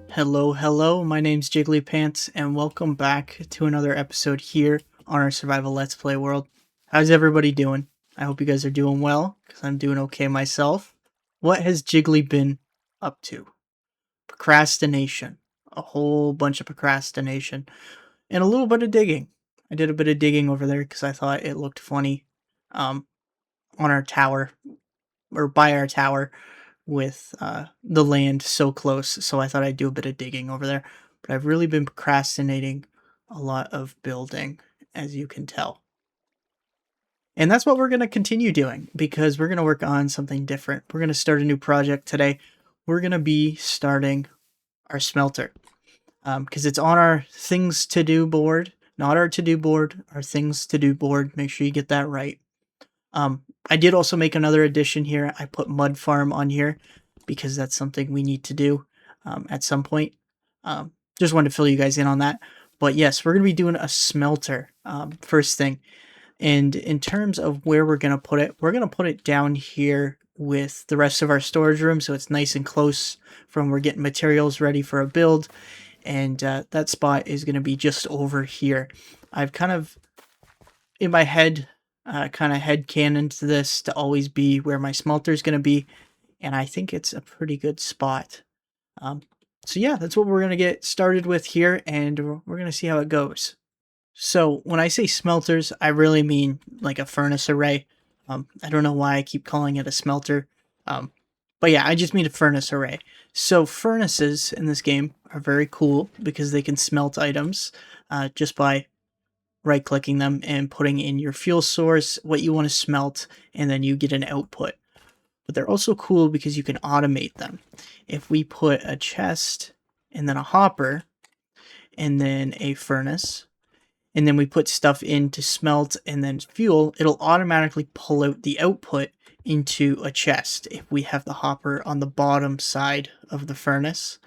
Hello, my name's Jiggly Pants, and welcome back to another episode here on our Survival Let's Play world. How's everybody doing? I hope you guys are doing well, because I'm doing okay myself. What has Jiggly been up to? Procrastination. A whole bunch of procrastination. And a little bit of digging. I did a bit of digging over there because I thought it looked funny on our tower, or by our tower, with the land so close, so I thought I'd do a bit of digging over there. But I've really been procrastinating a lot of building, as you can tell. And that's what we're going to continue doing, because we're going to work on something different. We're going to start a new project today. We're going to be starting our smelter, because it's on our things to do board, not our to do board, our things to do board. Make sure you get that right. I did also make another addition here. I put mud farm on here because that's something we need to do at some point. Just wanted to fill you guys in on that. But yes, we're going to be doing a smelter first thing. And in terms of where we're going to put it, we're going to put it down here with the rest of our storage room, so it's nice and close from we're getting materials ready for a build. And that spot is going to be just over here. I've kind of, in my head, kind of headcanon to this to always be where my smelter is going to be, and I think it's a pretty good spot. So yeah, that's what we're going to get started with here, and we're going to see how it goes. So when I say smelters, I really mean like a furnace array. I don't know why I keep calling it a smelter, but yeah, I just mean a furnace array. So furnaces in this game are very cool because they can smelt items just by right-clicking them and putting in your fuel source, what you want to smelt, and then you get an output. But they're also cool because you can automate them. If we put a chest and then a hopper and then a furnace, and then we put stuff in to smelt and then fuel, it'll automatically pull out the output into a chest if we have the hopper on the bottom side of the furnace.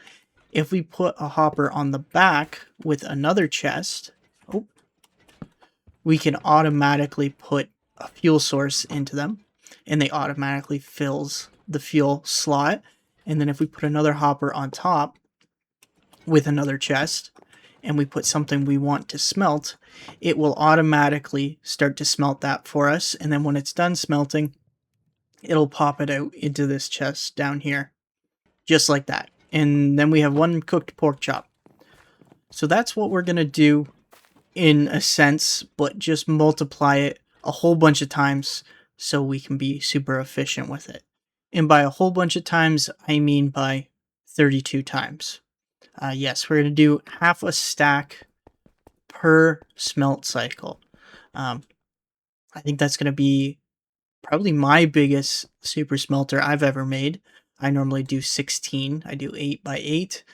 If we put a hopper on the back with another chest, we can automatically put a fuel source into them, and they automatically fills the fuel slot. And then if we put another hopper on top with another chest, and we put something we want to smelt, it will automatically start to smelt that for us. And then when it's done smelting, it'll pop it out into this chest down here, just like that. And then we have one cooked pork chop. So that's what we're going to do in a sense, but just multiply it a whole bunch of times so we can be super efficient with it. And by a whole bunch of times, I mean by 32 times. Yes, we're going to do half a stack per smelt cycle. I think that's going to be probably my biggest super smelter I've ever made. I normally do 16. I do 8 by 8.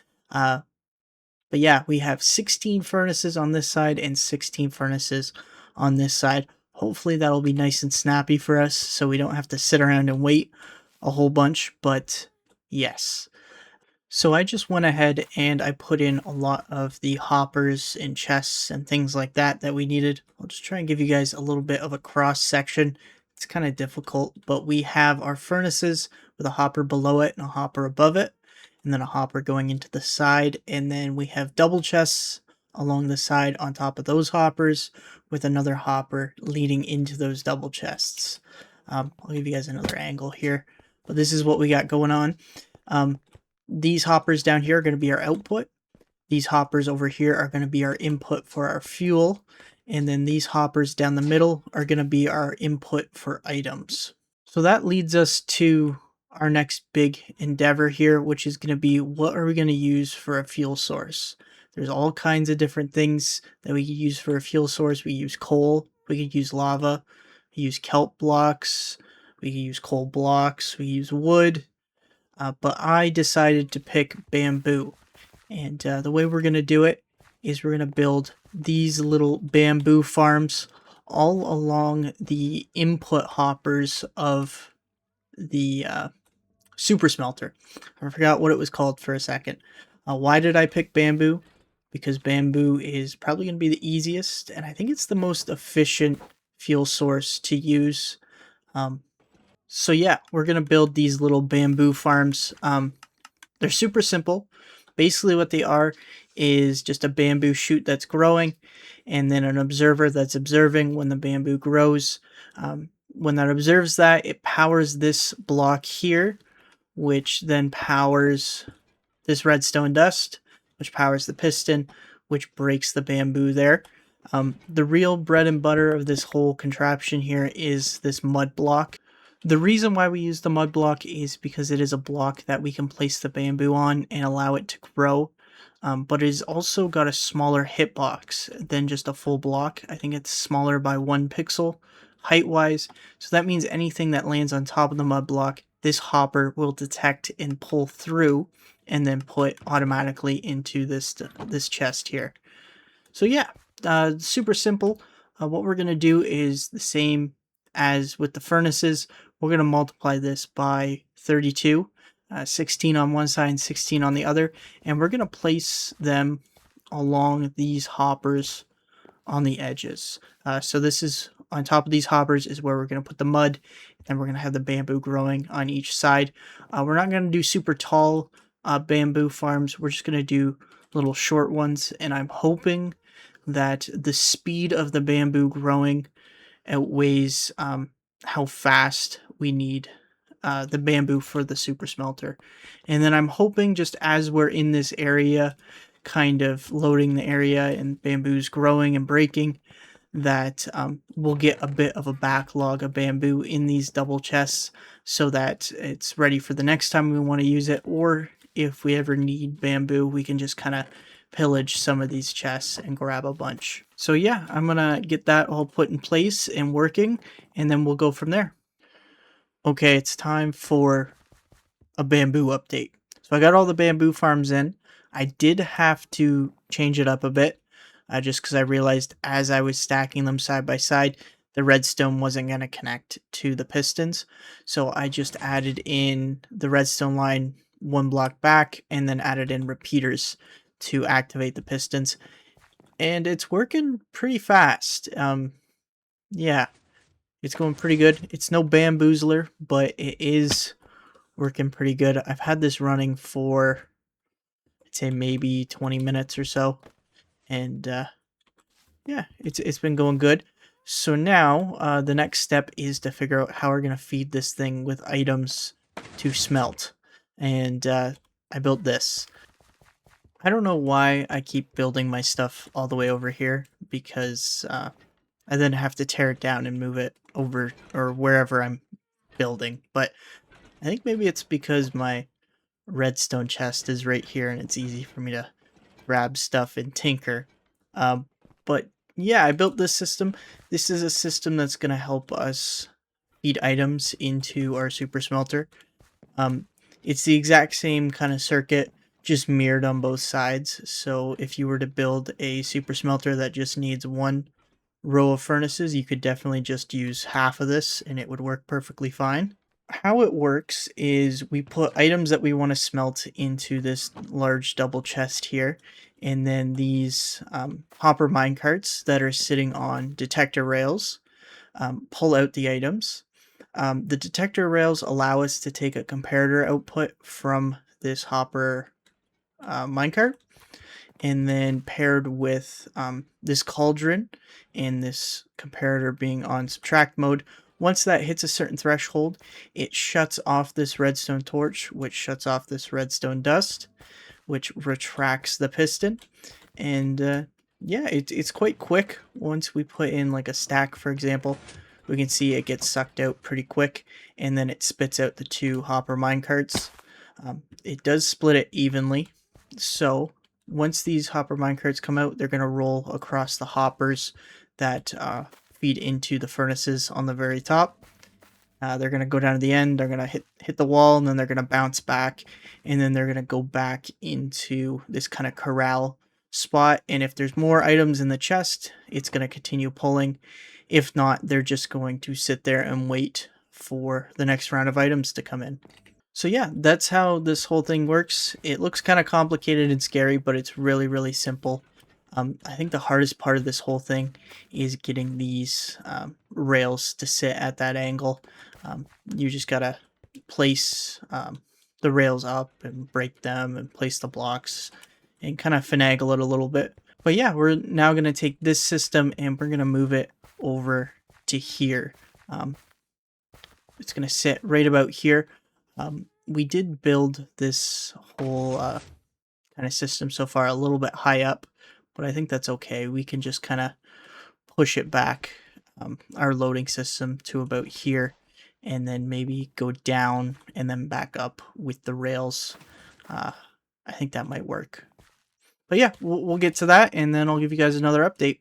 But yeah, we have 16 furnaces on this side and 16 furnaces on this side. Hopefully that'll be nice and snappy for us so we don't have to sit around and wait a whole bunch, but yes. So I just went ahead and I put in a lot of the hoppers and chests and things like that that we needed. I'll just try and give you guys a little bit of a cross section. It's kind of difficult, but we have our furnaces with a hopper below it and a hopper above it, and then a hopper going into the side, and then we have double chests along the side on top of those hoppers with another hopper leading into those double chests. I'll give you guys another angle here, but this is what we got going on. These hoppers down here are going to be our output. These hoppers over here are going to be our input for our fuel, and then these hoppers down the middle are going to be our input for items. So that leads us to our next big endeavor here, which is going to be what are we going to use for a fuel source. There's all kinds of different things that we could use for a fuel source. We use coal, we could use lava, we use kelp blocks, we could use coal blocks, we use wood, but I decided to pick bamboo. And the way we're going to do it is we're going to build these little bamboo farms all along the input hoppers of the super smelter. I forgot what it was called for a second. Why did I pick bamboo? Because bamboo is probably going to be the easiest, and I think it's the most efficient fuel source to use. So yeah, we're going to build these little bamboo farms. They're super simple. Basically what they are is just a bamboo shoot that's growing, and then an observer that's observing when the bamboo grows. When that observes that, it powers this block here, which then powers this redstone dust, which powers the piston, which breaks the bamboo there. The real bread and butter of this whole contraption here is this mud block. The reason why we use the mud block is because it is a block that we can place the bamboo on and allow it to grow. But it has also got a smaller hitbox than just a full block. I think it's smaller by 1 pixel height-wise. So that means anything that lands on top of the mud block, this hopper will detect and pull through and then put automatically into this chest here. So yeah, super simple. What we're going to do is the same as with the furnaces. We're going to multiply this by 32, 16 on one side and 16 on the other, and we're going to place them along these hoppers on the edges. So this is on top of these hoppers is where we're going to put the mud, and we're going to have the bamboo growing on each side. We're not going to do super tall bamboo farms. We're just going to do little short ones, and I'm hoping that the speed of the bamboo growing outweighs how fast we need the bamboo for the super smelter. And then I'm hoping, just as we're in this area, kind of loading the area and bamboo's growing and breaking, that we'll get a bit of a backlog of bamboo in these double chests so that it's ready for the next time we want to use it, or if we ever need bamboo, we can just kind of pillage some of these chests and grab a bunch. So yeah, I'm gonna get that all put in place and working, and then we'll go from there. Okay, it's time for a bamboo update. So I got all the bamboo farms in. I did have to change it up a bit, just because I realized as I was stacking them side by side, the redstone wasn't going to connect to the pistons. So I just added in the redstone line 1 block back and then added in repeaters to activate the pistons. And it's working pretty fast. Yeah, it's going pretty good. It's no bamboozler, but it is working pretty good. I've had this running for, I'd say, maybe 20 minutes or so. And yeah, it's been going good. So now the next step is to figure out how we're going to feed this thing with items to smelt. And I built this. I don't know why I keep building my stuff all the way over here, because I then have to tear it down and move it over or wherever I'm building. But I think maybe it's because my redstone chest is right here and it's easy for me to grab stuff and tinker. But yeah, I built this system. This is a system that's going to help us feed items into our super smelter. It's the exact same kind of circuit, just mirrored on both sides. So if you were to build a super smelter that just needs 1 row of furnaces, you could definitely just use half of this and it would work perfectly fine. How it works is we put items that we want to smelt into this large double chest here, and then these hopper minecarts that are sitting on detector rails pull out the items. The detector rails allow us to take a comparator output from this hopper minecart, and then paired with this cauldron and this comparator being on subtract mode. Once that hits a certain threshold, it shuts off this redstone torch, which shuts off this redstone dust, which retracts the piston. And yeah, it's quite quick. Once we put in like a stack, for example, we can see it gets sucked out pretty quick, and then it spits out the 2 hopper minecarts. It does split it evenly, so once these hopper minecarts come out, they're going to roll across the hoppers that feed into the furnaces on the very top. They're going to go down to the end, they're going to hit the wall, and then they're going to bounce back, and then they're going to go back into this kind of corral spot. And if there's more items in the chest, it's going to continue pulling. If not, they're just going to sit there and wait for the next round of items to come in. So yeah, that's how this whole thing works. It looks kind of complicated and scary, but it's really, really simple. I think the hardest part of this whole thing is getting these rails to sit at that angle. You just gotta place the the rails up and break them and place the blocks and kind of finagle it a little bit. But yeah, we're now going to take this system and we're going to move it over to here. It's going to sit right about here. We did build this whole kind of system so far a little bit high up, but I think that's okay. We can just kind of push it back, our loading system, to about here, and then maybe go down and then back up with the rails. I think that might work. But yeah, we'll get to that, and then I'll give you guys another update.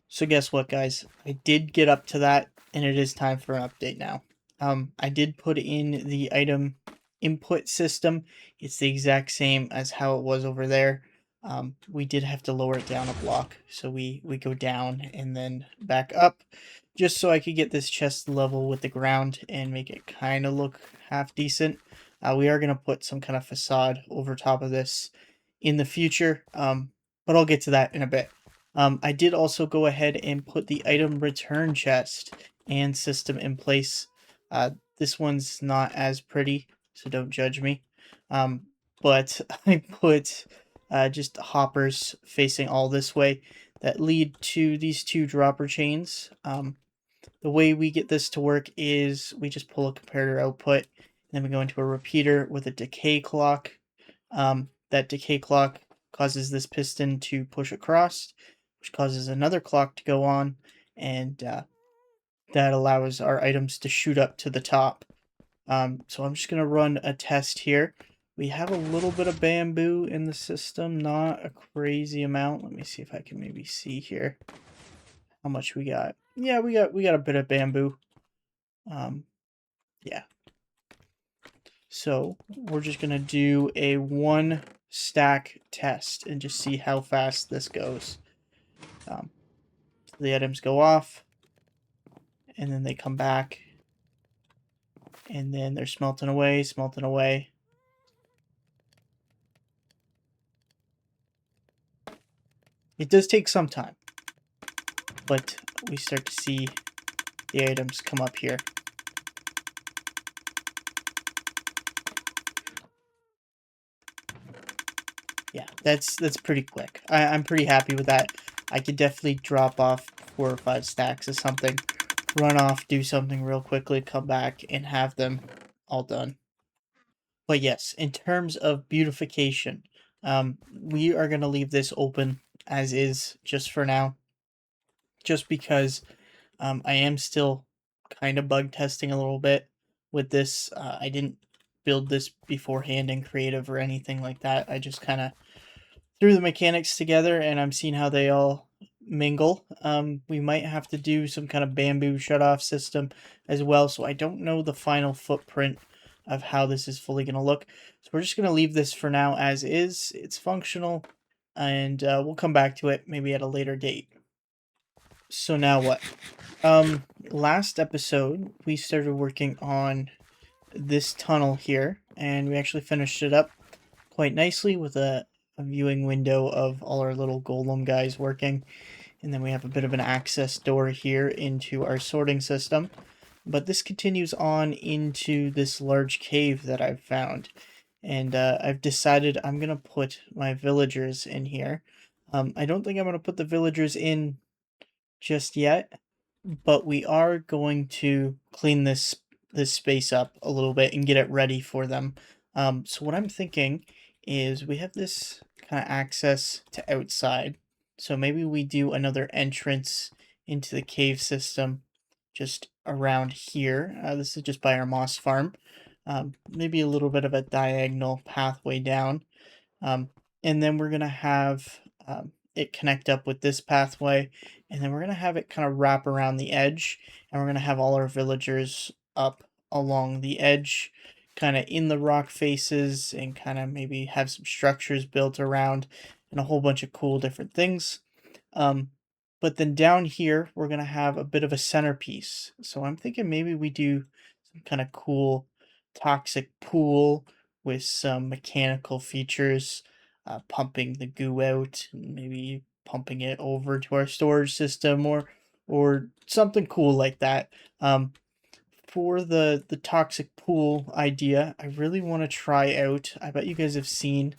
So guess what, guys? I did get up to that, and it is time for an update now. I did put in the item input system. It's the exact same as how it was over there. We did have to lower it down a block, so we go down and then back up, just so I could get this chest level with the ground and make it kind of look half decent. We are going to put some kind of facade over top of this in the future, but I'll get to that in a bit. I did also go ahead and put the item return chest and system in place. This one's not as pretty, so don't judge me. But I put just hoppers facing all this way that lead to these two dropper chains. The way we get this to work is we just pull a comparator output, and then we go into a repeater with a decay clock. That decay clock causes this piston to push across, which causes another clock to go on, and that allows our items to shoot up to the top. So I'm just going to run a test here. We have a little bit of bamboo in the system, not a crazy amount. Let me see if I can maybe see here how much we got. Yeah, we got a bit of bamboo. Yeah. So we're just going to do a 1 stack test and just see how fast this goes. The items go off, and then they come back, and then they're smelting away, smelting away. It does take some time, but we start to see the items come up here. Yeah, that's pretty quick. I'm pretty happy with that. I could definitely drop off 4 or 5 stacks of something, run off, do something real quickly, come back, and have them all done. But yes, in terms of beautification, we are going to leave this open as is just for now, just because I am still kind of bug testing a little bit with this. I didn't build this beforehand in creative or anything like that. I just kind of threw the mechanics together, and I'm seeing how they all mingle. We might have to do some kind of bamboo shutoff system as well, so I don't know the final footprint of how this is fully going to look. So we're just going to leave this for now as is. It's functional, and we'll come back to it maybe at a later date. So now what? Last episode, we started working on this tunnel here, and we actually finished it up quite nicely with a viewing window of all our little golem guys working. And then we have a bit of an access door here into our sorting system. But this continues on into this large cave that I've found. And I've decided I'm going to put my villagers in here. I don't think I'm going to put the villagers in just yet, but we are going to clean this space up a little bit and get it ready for them. So what I'm thinking is we have this kind of access to outside. So maybe we do another entrance into the cave system just around here. This is just by our moss farm. Maybe a little bit of a diagonal pathway down. And then we're going to have it connect up with this pathway. And then we're going to have it kind of wrap around the edge. And we're going to have all our villagers up along the edge, kind of in the rock faces, and kind of maybe have some structures built around and a whole bunch of cool different things. But then down here, we're going to have a bit of a centerpiece. So I'm thinking maybe we do some kind of cool toxic pool with some mechanical features, pumping the goo out, and maybe pumping it over to our storage system, or something cool like that. for the toxic pool idea, I really want to try out. I bet you guys have seen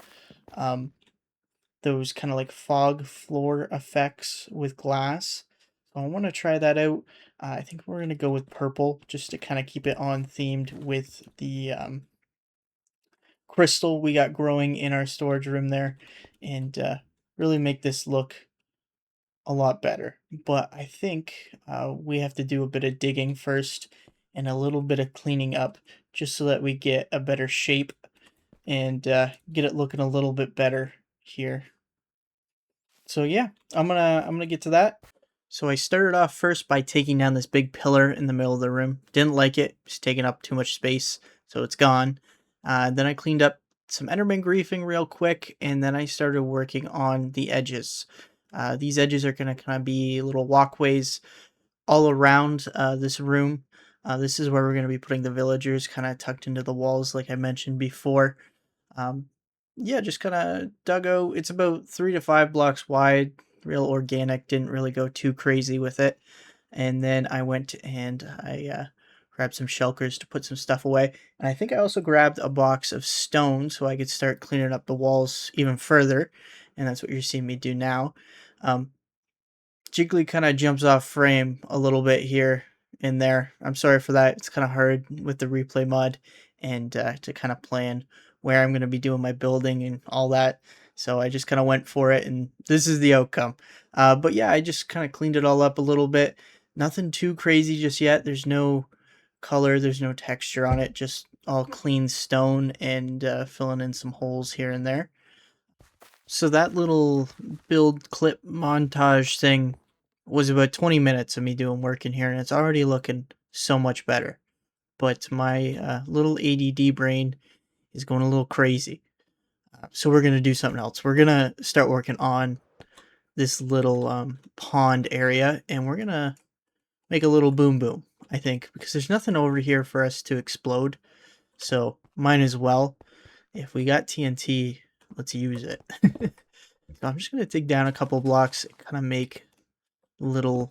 um, those kind of like fog floor effects with glass. So I want to try that out. I think we're gonna go with purple just to kind of keep it on themed with the crystal we got growing in our storage room there, and really make this look a lot better. But I think we have to do a bit of digging first and a little bit of cleaning up just so that we get a better shape and get it looking a little bit better here. So yeah, I'm gonna get to that. So I started off first by taking down this big pillar in the middle of the room. Didn't like it; it's taking up too much space, so it's gone. Then I cleaned up some Enderman griefing real quick, and then I started working on the edges. These edges are gonna kind of be little walkways all around this room. This is where we're gonna be putting the villagers, kind of tucked into the walls, like I mentioned before. Um, yeah, just kind of dug out. It's about 3 to 5 blocks wide, real organic. Didn't really go too crazy with it. And then I went and I grabbed some shulkers to put some stuff away. And I think I also grabbed a box of stone so I could start cleaning up the walls even further. And that's what you're seeing me do now. Um, Jiggly kind of jumps off frame a little bit here and there. I'm sorry for that. It's kind of hard with the replay mod and to kind of plan where I'm going to be doing my building and all that. So I just kind of went for it, and this is the outcome. But yeah, I just kind of cleaned it all up a little bit. Nothing too crazy just yet. There's no color, there's no texture on it. Just all clean stone and filling in some holes here and there. So that little build clip montage thing was about 20 minutes of me doing work in here, and it's already looking so much better. But my little ADD brain is going a little crazy. So we're going to do something else. We're going to start working on this little pond area, and we're going to make a little boom boom, I think, because there's nothing over here for us to explode. So might as well. If we got TNT, let's use it. So I'm just going to dig down a couple blocks and kind of make little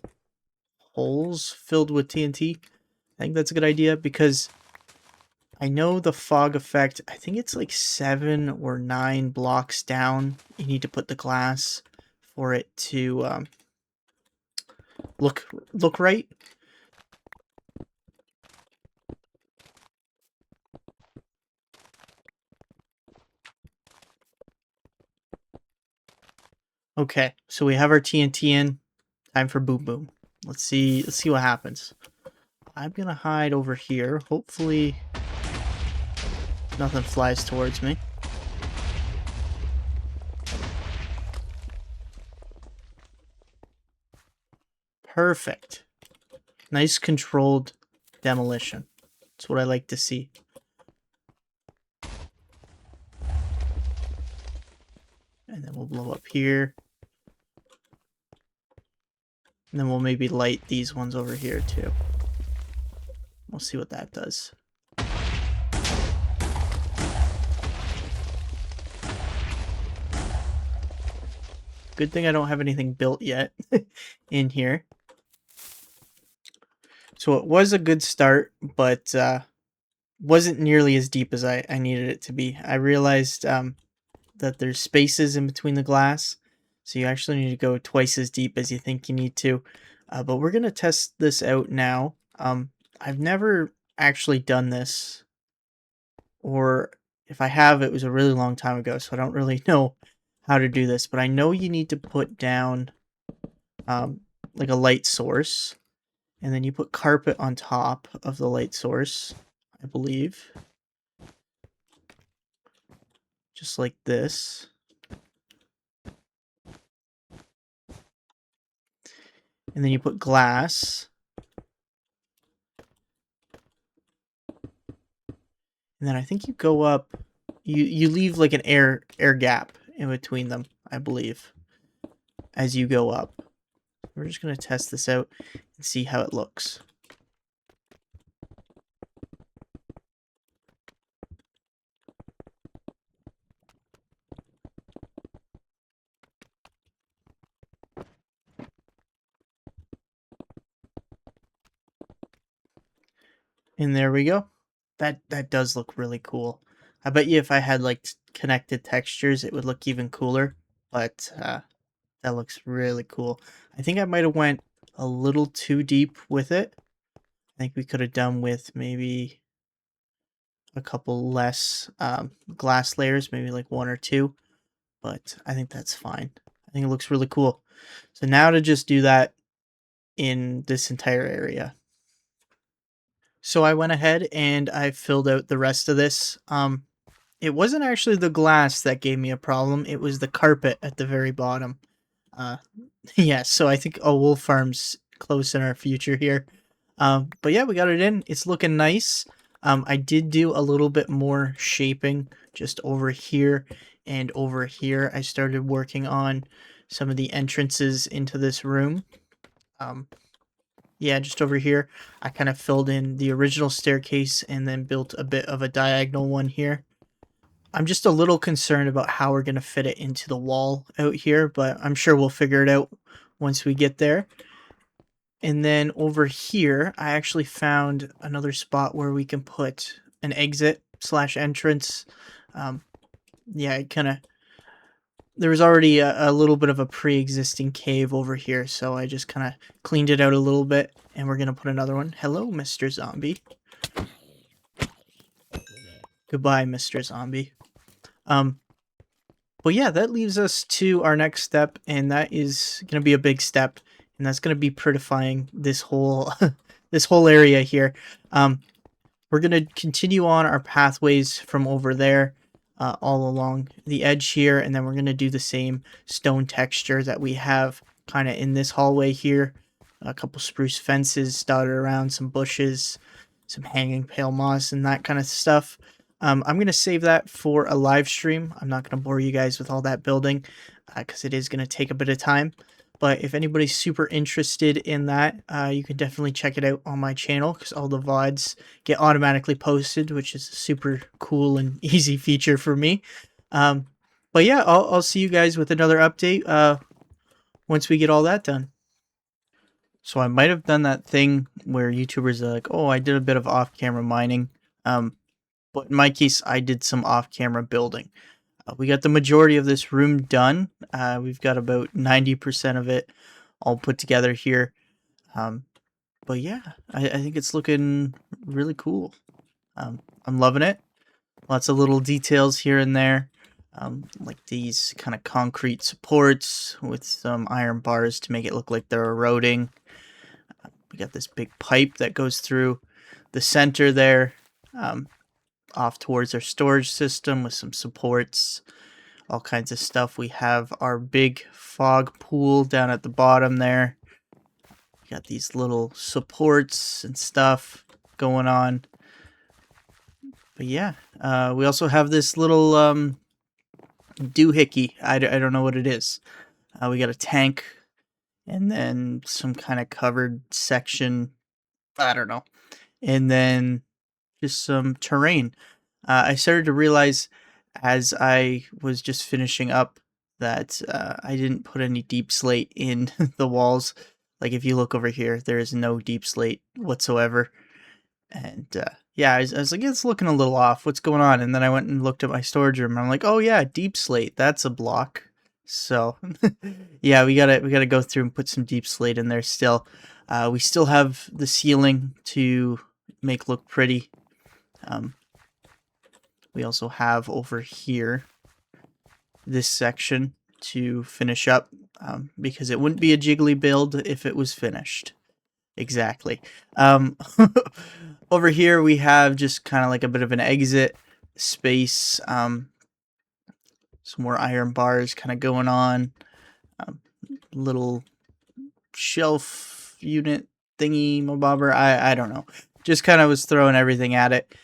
holes filled with TNT. I think that's a good idea because I know the fog effect, I think it's like 7 or 9 blocks down. You need to put the glass for it to look right. Okay, so we have our TNT in. Time for boom boom. Let's see what happens. I'm gonna hide over here. Hopefully nothing flies towards me. Perfect. Nice controlled demolition. That's what I like to see. And then we'll blow up here. And then we'll maybe light these ones over here too. We'll see what that does. Good thing I don't have anything built yet in here. So it was a good start, but wasn't nearly as deep as I needed it to be. I realized that there's spaces in between the glass, so you actually need to go twice as deep as you think you need to. But we're going to test this out now. I've never actually done this, or if I have, it was a really long time ago, so I don't really know how to do this. But I know you need to put down like a light source, and then you put carpet on top of the light source, I believe. Just like this. And then you put glass. And then I think you go up, you leave like an air gap in between them, I believe, as you go up. We're just going to test this out and see how it looks. And there we go. That does look really cool. I bet you if I had like connected textures, it would look even cooler. But that looks really cool. I think I might have went a little too deep with it. I think we could have done with maybe a couple less glass layers, maybe like one or two. But I think that's fine. I think it looks really cool. So now to just do that in this entire area. So I went ahead and I filled out the rest of this. It wasn't actually the glass that gave me a problem. It was the carpet at the very bottom. Uh, yeah, so I think a wolf farm's close in our future here. But yeah, we got it in. It's looking nice. I did do a little bit more shaping just over here and over here. I started working on some of the entrances into this room. Yeah, just over here, I kind of filled in the original staircase and then built a bit of a diagonal one here. I'm just a little concerned about how we're going to fit it into the wall out here, but I'm sure we'll figure it out once we get there. And then over here, I actually found another spot where we can put an exit slash entrance. Yeah, it kind of, there was already a little bit of a pre-existing cave over here, so I just kind of cleaned it out a little bit, and we're going to put another one. Hello, Mr. Zombie. Goodbye, Mr. Zombie. But yeah, that leaves us to our next step, and that is going to be a big step, and that's going to be prettifying this whole this whole area here. We're going to continue on our pathways from over there all along the edge here, and then we're going to do the same stone texture that we have kind of in this hallway here. A couple spruce fences dotted around, some bushes, some hanging pale moss, and that kind of stuff. I'm going to save that for a live stream. I'm not going to bore you guys with all that building because it is going to take a bit of time. But if anybody's super interested in that, you can definitely check it out on my channel because all the VODs get automatically posted, which is a super cool and easy feature for me. But yeah, I'll see you guys with another update once we get all that done. So I might have done that thing where YouTubers are like, oh, I did a bit of off-camera mining. But in my case, I did some off-camera building. We got the majority of this room done. We've got about 90% of it all put together here. But yeah, I think it's looking really cool. I'm loving it. Lots of little details here and there. Like these kind of concrete supports with some iron bars to make it look like they're eroding. We got this big pipe that goes through the center there. Off towards our storage system with some supports, all kinds of stuff. We have our big fog pool down at the bottom there. We got these little supports and stuff going on. But yeah, we also have this little doohickey. I don't know what it is. We got a tank and then some kind of covered section. I don't know. And then just some terrain. I started to realize as I was just finishing up that I didn't put any deep slate in the walls. Like if you look over here, there is no deep slate whatsoever. And yeah, I was like, it's looking a little off. What's going on? And then I went and looked at my storage room. And I'm like, oh yeah, deep slate. That's a block. So yeah, we gotta go through and put some deep slate in there still. We still have the ceiling to make look pretty. We also have over here this section to finish up because it wouldn't be a Jiggly build if it was finished. Exactly. Over here we have just kind of like a bit of an exit space. Some more iron bars kind of going on. Little shelf unit thingy mabobber. I don't know. Just kind of was throwing everything at it.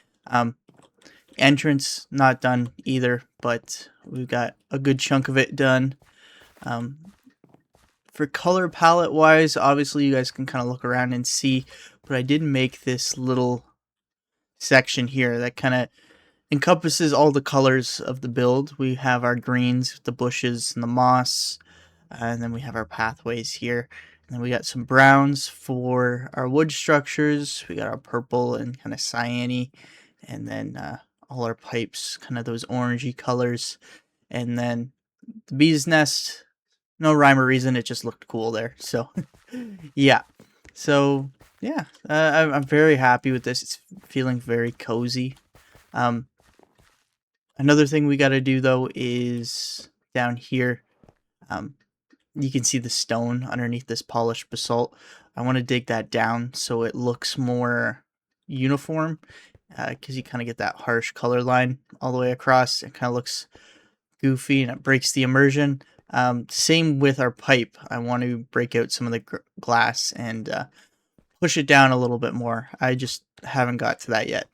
Entrance not done either, but we've got a good chunk of it done. For color palette wise, obviously you guys can kind of look around and see, but I did make this little section here that kind of encompasses all the colors of the build. We have our greens, the bushes, and the moss, and then we have our pathways here. And we got some browns for our wood structures. We got our purple and kind of cyany, and then all our pipes, kind of those orangey colors. And then the bee's nest, no rhyme or reason, it just looked cool there. So yeah, so yeah, I'm very happy with this. It's feeling very cozy. Um, Another thing we got to do though is down here. Um, you can see the stone underneath this polished basalt. I want to dig that down so it looks more uniform, because you kind of get that harsh color line all the way across. It kind of looks goofy and it breaks the immersion. Same with our pipe. I want to break out some of the glass and push it down a little bit more. I just haven't got to that yet.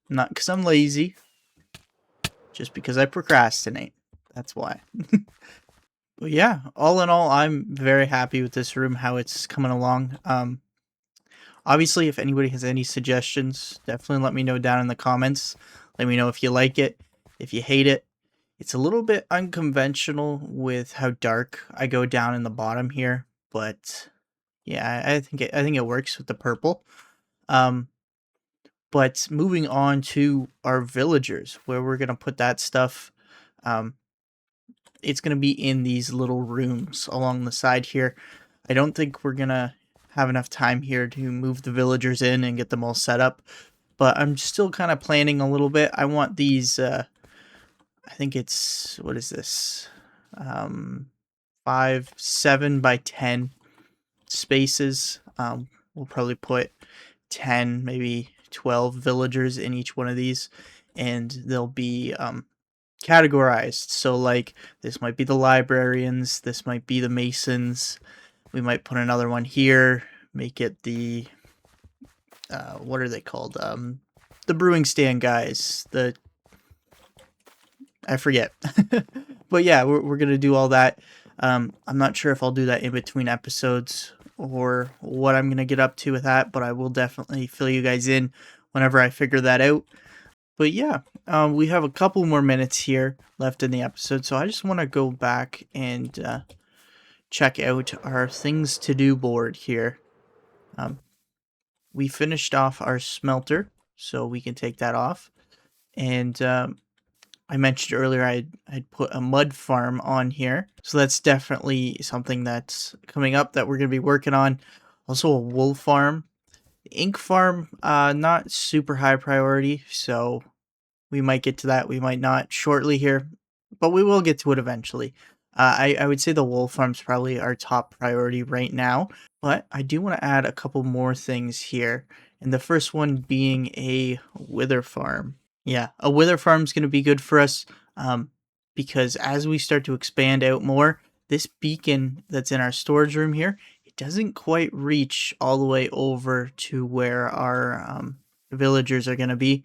Not because I'm lazy, just because I procrastinate. That's why. But yeah, all in all, I'm very happy with this room, how it's coming along. Obviously, if anybody has any suggestions, definitely let me know down in the comments. Let me know if you like it, if you hate it. It's a little bit unconventional with how dark I go down in the bottom here, but yeah, I think it works with the purple. Um, but moving on to our villagers, where we're gonna put that stuff. Um, it's gonna be in these little rooms along the side here. I don't think we're gonna have enough time here to move the villagers in and get them all set up, but I'm still kind of planning a little bit. I want these. I think it's, what is this? 7 by 10 spaces. We'll probably put 10, maybe 12 villagers in each one of these, and they'll be categorized. So, like, this might be the librarians, this might be the masons. We might put another one here, make it the what are they called? The brewing stand guys. I forget. But yeah, we're gonna do all that. I'm not sure if I'll do that in between episodes or what I'm gonna get up to with that, but I will definitely fill you guys in whenever I figure that out. But yeah, we have a couple more minutes here left in the episode, so I just want to go back and check out our things to do board here. We finished off our smelter, so we can take that off. And I mentioned earlier I'd put a mud farm on here. So that's definitely something that's coming up that we're going to be working on. Also a wool farm. The ink farm, not super high priority, so we might get to that. We might not shortly here, but we will get to it eventually. I would say the wool farm's probably our top priority right now, but I do want to add a couple more things here. And the first one being a wither farm. Yeah, a wither farm is going to be good for us, because as we start to expand out more, this beacon that's in our storage room here, it doesn't quite reach all the way over to where our villagers are going to be.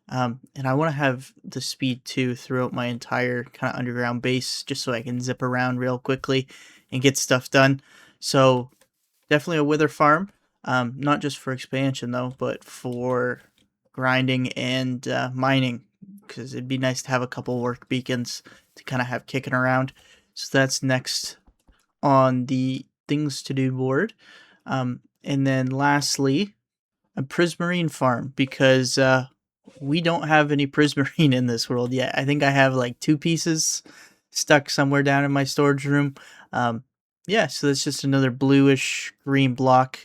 And I want to have the speed too throughout my entire kind of underground base, just so I can zip around real quickly and get stuff done. So definitely a wither farm, not just for expansion though, but for grinding and mining, because it'd be nice to have a couple work beacons to kind of have kicking around. So that's next on the things to do board. And then lastly, a prismarine farm, because we don't have any prismarine in this world yet. I think I have like 2 pieces stuck somewhere down in my storage room. Yeah, so that's just another bluish green block.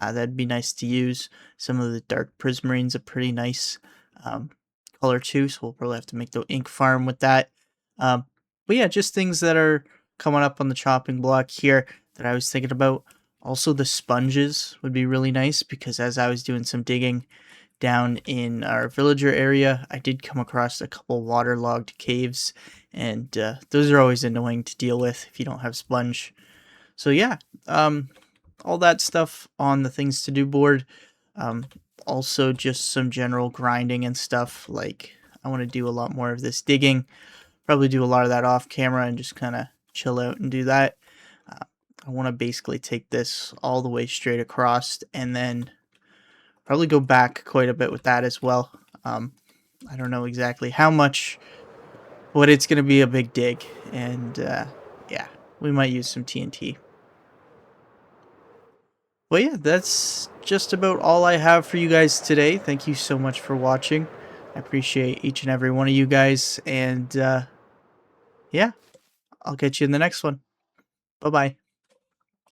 That'd be nice to use. Some of the dark prismarines are pretty nice color too, so we'll probably have to make the ink farm with that. But yeah, just things that are coming up on the chopping block here that I was thinking about. Also, the sponges would be really nice, because as I was doing some digging down in our villager area, I did come across a couple waterlogged caves, and those are always annoying to deal with if you don't have sponge. So yeah, all that stuff on the things to do board. Also, just some general grinding and stuff. Like, I want to do a lot more of this digging. Probably do a lot of that off camera and just kind of chill out and do that. I want to basically take this all the way straight across, and then probably go back quite a bit with that as well. I don't know exactly how much, but it's going to be a big dig, and yeah, we might use some TNT. Well, yeah, that's just about all I have for you guys today. Thank you so much for watching. I appreciate each and every one of you guys. And yeah, I'll catch you in the next one. Bye bye.